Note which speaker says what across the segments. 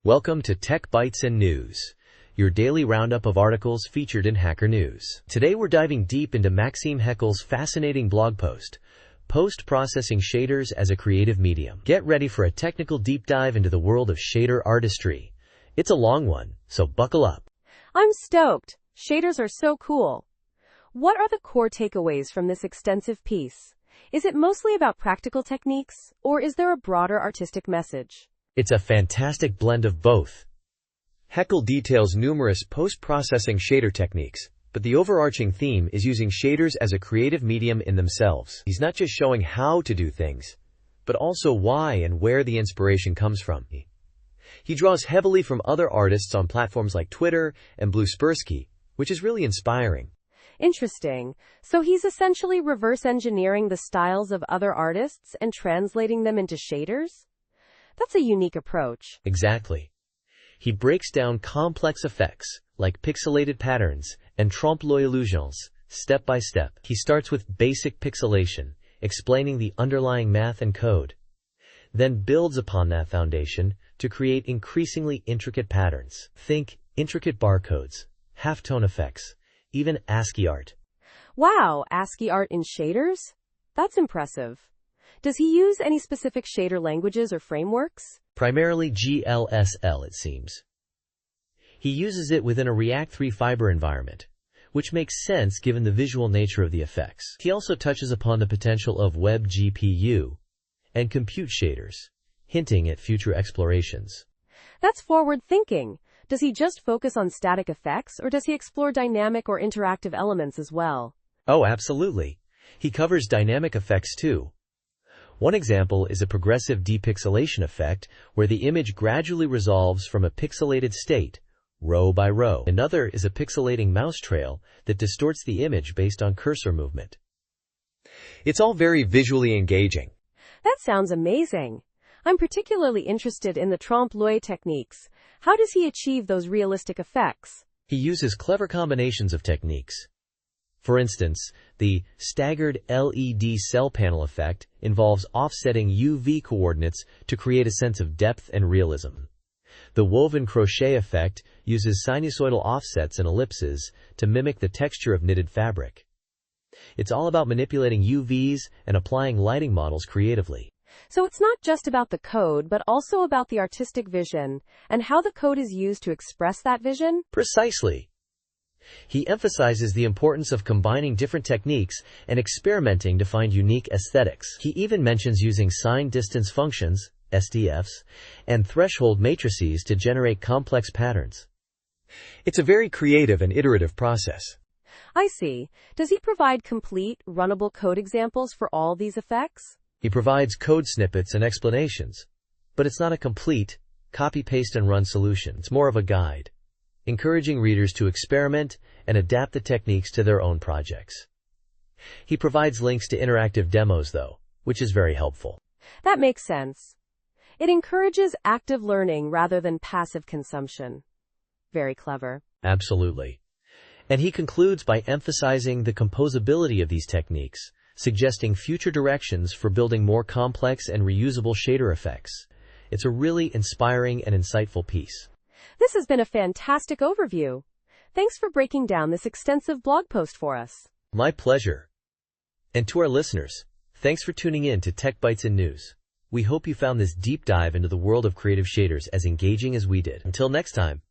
Speaker 1: Welcome to Tech Bytes and News, your daily roundup of articles featured in Hacker News. Today we're diving deep into Maxime Heckel's fascinating blog post, Post-Processing Shaders as a Creative Medium. Get ready for a technical deep dive into the world of shader artistry. It's a long one, so buckle up.
Speaker 2: I'm stoked. Shaders are so cool. What are the core takeaways from this extensive piece? Is it mostly about practical techniques, or is there a broader artistic message?
Speaker 1: It's a fantastic blend of both. Heckel details numerous post-processing shader techniques, but the overarching theme is using shaders as a creative medium in themselves. He's not just showing how to do things, but also why and where the inspiration comes from. He draws heavily from other artists on platforms like Twitter and Bluespersky, which is really inspiring.
Speaker 2: Interesting. So he's essentially reverse engineering the styles of other artists and translating them into shaders? That's a unique approach.
Speaker 1: Exactly. He breaks down complex effects, like pixelated patterns and trompe-l'oeil illusions, step by step. He starts with basic pixelation, explaining the underlying math and code, then builds upon that foundation to create increasingly intricate patterns. Think intricate barcodes, halftone effects, even ASCII art.
Speaker 2: Wow, ASCII art in shaders? That's impressive. Does he use any specific shader languages or frameworks?
Speaker 1: Primarily GLSL, it seems. He uses it within a React 3 Fiber environment, which makes sense given the visual nature of the effects. He also touches upon the potential of WebGPU and compute shaders, hinting at future explorations.
Speaker 2: That's forward-thinking. Does he just focus on static effects, or does he explore dynamic or interactive elements as well?
Speaker 1: Oh, absolutely. He covers dynamic effects too. One example is a progressive depixelation effect, where the image gradually resolves from a pixelated state, row by row. Another is a pixelating mouse trail that distorts the image based on cursor movement. It's all very visually engaging.
Speaker 2: That sounds amazing. I'm particularly interested in the trompe-l'oeil techniques. How does he achieve those realistic effects?
Speaker 1: He uses clever combinations of techniques. For instance, the staggered LED cell panel effect involves offsetting UV coordinates to create a sense of depth and realism. The woven crochet effect uses sinusoidal offsets and ellipses to mimic the texture of knitted fabric. It's all about manipulating UVs and applying lighting models creatively.
Speaker 2: So it's not just about the code, but also about the artistic vision and how the code is used to express that vision?
Speaker 1: Precisely. He emphasizes the importance of combining different techniques and experimenting to find unique aesthetics. He even mentions using sign distance functions, SDFs, and threshold matrices to generate complex patterns. It's a very creative and iterative process.
Speaker 2: I see. Does he provide complete, runnable code examples for all these effects?
Speaker 1: He provides code snippets and explanations, but it's not a complete, copy-paste and run solution. It's more of a guide, encouraging readers to experiment and adapt the techniques to their own projects. He provides links to interactive demos, though, which is very helpful.
Speaker 2: That makes sense. It encourages active learning rather than passive consumption. Very clever.
Speaker 1: Absolutely. And he concludes by emphasizing the composability of these techniques, suggesting future directions for building more complex and reusable shader effects. It's a really inspiring and insightful piece.
Speaker 2: This has been a fantastic overview. Thanks for breaking down this extensive blog post for us.
Speaker 1: My pleasure. And to our listeners, thanks for tuning in to Tech Bytes and News. We hope you found this deep dive into the world of creative shaders as engaging as we did. Until next time,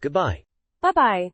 Speaker 1: goodbye.
Speaker 2: Bye-bye.